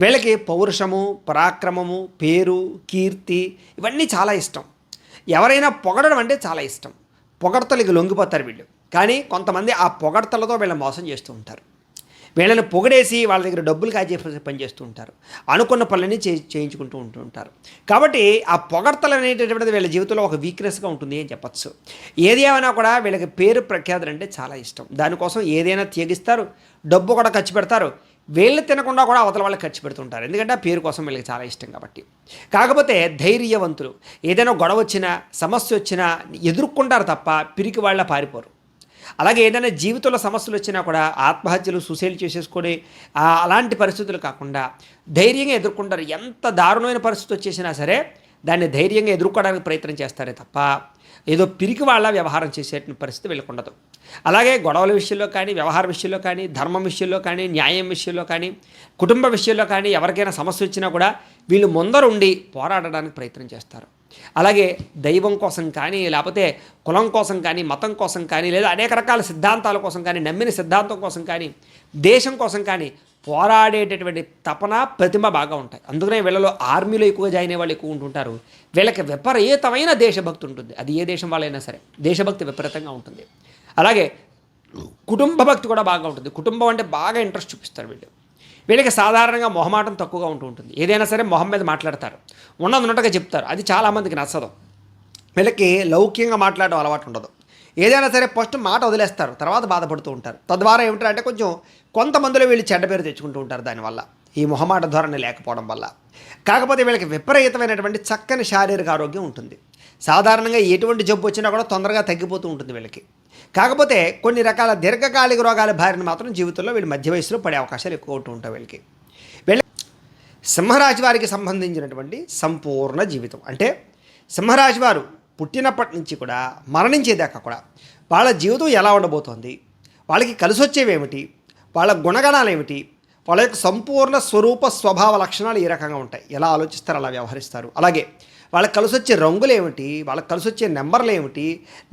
వీళ్ళకి పౌరుషము, పరాక్రమము, పేరు, కీర్తి ఇవన్నీ చాలా ఇష్టం. ఎవరైనా పొగడడం అంటే చాలా ఇష్టం. పొగడ్తలకి లొంగిపోతారు వీళ్ళు. కానీ కొంతమంది ఆ పొగడ్తలతో వీళ్ళని మోసం చేస్తూ ఉంటారు. వీళ్ళని పొగిడేసి వాళ్ళ దగ్గర డబ్బులు కాజేసే పని చేస్తూ ఉంటారు. అనుకున్న పనులన్నీ చేయించుకుంటూ ఉంటారు. కాబట్టి ఆ పొగడ్తలు అనేటటువంటిది వీళ్ళ జీవితంలో ఒక వీక్‌నెస్‌గా ఉంటుంది అని చెప్పొచ్చు. ఏది ఏమైనా కూడా వీళ్ళకి పేరు ప్రఖ్యాతులు అంటే చాలా ఇష్టం. దానికోసం ఏదైనా త్యజిస్తారు. డబ్బు కూడా ఖర్చు పెడతారు. వీళ్ళు తినకుండా కూడా అవతల వాళ్ళకి ఖర్చు పెడుతుంటారు. ఎందుకంటే ఆ పేరు కోసం వీళ్ళకి చాలా ఇష్టం కాబట్టి. కాకపోతే ధైర్యవంతులు. ఏదైనా గొడవ వచ్చినా, సమస్య వచ్చినా ఎదుర్కొంటారు తప్ప పిరికి వాళ్ళ పారిపోరు. అలాగే ఏదైనా జీవితంలో సమస్యలు వచ్చినా కూడా ఆత్మహత్యలు, సూసైడ్ చేసేసుకొని అలాంటి పరిస్థితులు కాకుండా ధైర్యంగా ఎదుర్కొంటారు. ఎంత దారుణమైన పరిస్థితి వచ్చేసినా సరే దాన్ని ధైర్యంగా ఎదుర్కోవడానికి ప్రయత్నం చేస్తారే తప్ప ఏదో పిరికి వాళ్ళ వ్యవహారం చేసే పరిస్థితి వీళ్ళకుండదు. అలాగే గొడవల విషయంలో కానీ, వ్యవహార విషయంలో కానీ, ధర్మం విషయంలో కానీ, న్యాయం విషయంలో కానీ, కుటుంబ విషయంలో కానీ ఎవరికైనా సమస్య వచ్చినా కూడా వీళ్ళు ముందరుండి పోరాడడానికి ప్రయత్నం చేస్తారు. అలాగే దైవం కోసం కానీ, లేకపోతే కులం కోసం కానీ, మతం కోసం కానీ, లేదా అనేక రకాల సిద్ధాంతాల కోసం కానీ, నమ్మిన సిద్ధాంతం కోసం కానీ, దేశం కోసం కానీ పోరాడేటటువంటి తపన, ప్రతిమ బాగా ఉంటాయి. అందుకనే వీళ్ళలో ఆర్మీలో ఎక్కువ జాయిన్ అయ్యే వాళ్ళు ఎక్కువ ఉంటుంటారు. వీళ్ళకి విపరీతమైన దేశభక్తి ఉంటుంది. అది ఏ దేశం వాళ్ళైనా సరే దేశభక్తి విపరీతంగా ఉంటుంది. అలాగే కుటుంబ భక్తి కూడా బాగా ఉంటుంది. కుటుంబం అంటే బాగా ఇంట్రెస్ట్ చూపిస్తారు వీళ్ళు. వీళ్ళకి సాధారణంగా మొహమాటం తక్కువగా ఉంటుంది. ఏదైనా సరే మొహం మీద మాట్లాడతారు, ఉన్నట్టుగా చెప్తారు. అది చాలామందికి నచ్చదు. వీళ్ళకి లౌక్యంగా మాట్లాడడం అలవాటు ఉండదు. ఏదైనా సరే ఫస్ట్ మాట వదిలేస్తారు, తర్వాత బాధపడుతూ ఉంటారు. తద్వారా ఏమిటంటే కొంతమందిలో వీళ్ళు చెడ్డ పేరు తెచ్చుకుంటూ ఉంటారు దానివల్ల, ఈ మొహమాట ధోరణి లేకపోవడం వల్ల. కాకపోతే వీళ్ళకి విపరీతమైనటువంటి చక్కని శారీరక ఆరోగ్యం ఉంటుంది. సాధారణంగా ఎటువంటి జబ్బు వచ్చినా కూడా తొందరగా తగ్గిపోతూ ఉంటుంది వీళ్ళకి. కాకపోతే కొన్ని రకాల దీర్ఘకాలిక రోగాల బారిన మాత్రం జీవితంలో వీళ్ళు మధ్య వయసులో పడే అవకాశాలు ఎక్కువ ఉంటూ ఉంటాయి వీళ్ళకి. సింహరాశి వారికి సంబంధించినటువంటి సంపూర్ణ జీవితం అంటే సింహరాశి వారు పుట్టినప్పటి నుంచి కూడా మరణించేదాకా కూడా వాళ్ళ జీవితం ఎలా ఉండబోతోంది, వాళ్ళకి కలిసి వచ్చేవేమిటి, వాళ్ళ గుణగణాలు ఏమిటి, వాళ్ళ యొక్క సంపూర్ణ స్వరూప స్వభావ లక్షణాలు ఏ రకంగా ఉంటాయి, ఎలా ఆలోచిస్తారు, అలా వ్యవహరిస్తారు. అలాగే వాళ్ళకి కలిసి వచ్చే రంగులు ఏమిటి, వాళ్ళకి కలిసి వచ్చే నెంబర్లు ఏమిటి,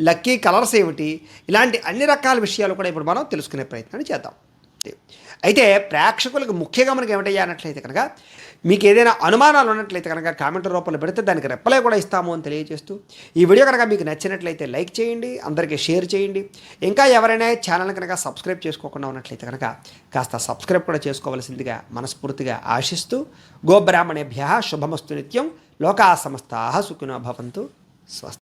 లక్కీ కలర్స్ ఏమిటి, ఇలాంటి అన్ని రకాల విషయాలు కూడా ఇప్పుడు మనం తెలుసుకునే ప్రయత్నాన్ని చేద్దాం. అయితే ప్రేక్షకులకు ముఖ్య గమనిక ఏమిటయ్యా అన్నట్లయితే కనుక మీకు ఏదైనా అనుమానాలు ఉన్నట్లయితే కనుక కామెంట్ రూపంలో పెడితే దానికి రిప్లై కూడా ఇస్తాము అని తెలియజేస్తూ, ఈ వీడియో కనుక మీకు నచ్చినట్లయితే లైక్ చేయండి, అందరికీ షేర్ చేయండి. ఇంకా ఎవరైనా ఛానల్ కనుక సబ్స్క్రైబ్ చేసుకోకుండా ఉన్నట్లయితే కనుక కాస్త సబ్స్క్రైబ్ కూడా చేసుకోవాల్సిందిగా మనస్ఫూర్తిగా ఆశిస్తూ, గోబ్రాహ్మణేభ్యః శుభమస్తు నిత్యం, లోకా సమస్తాః సుఖినో భవంతు. స్వస్తి.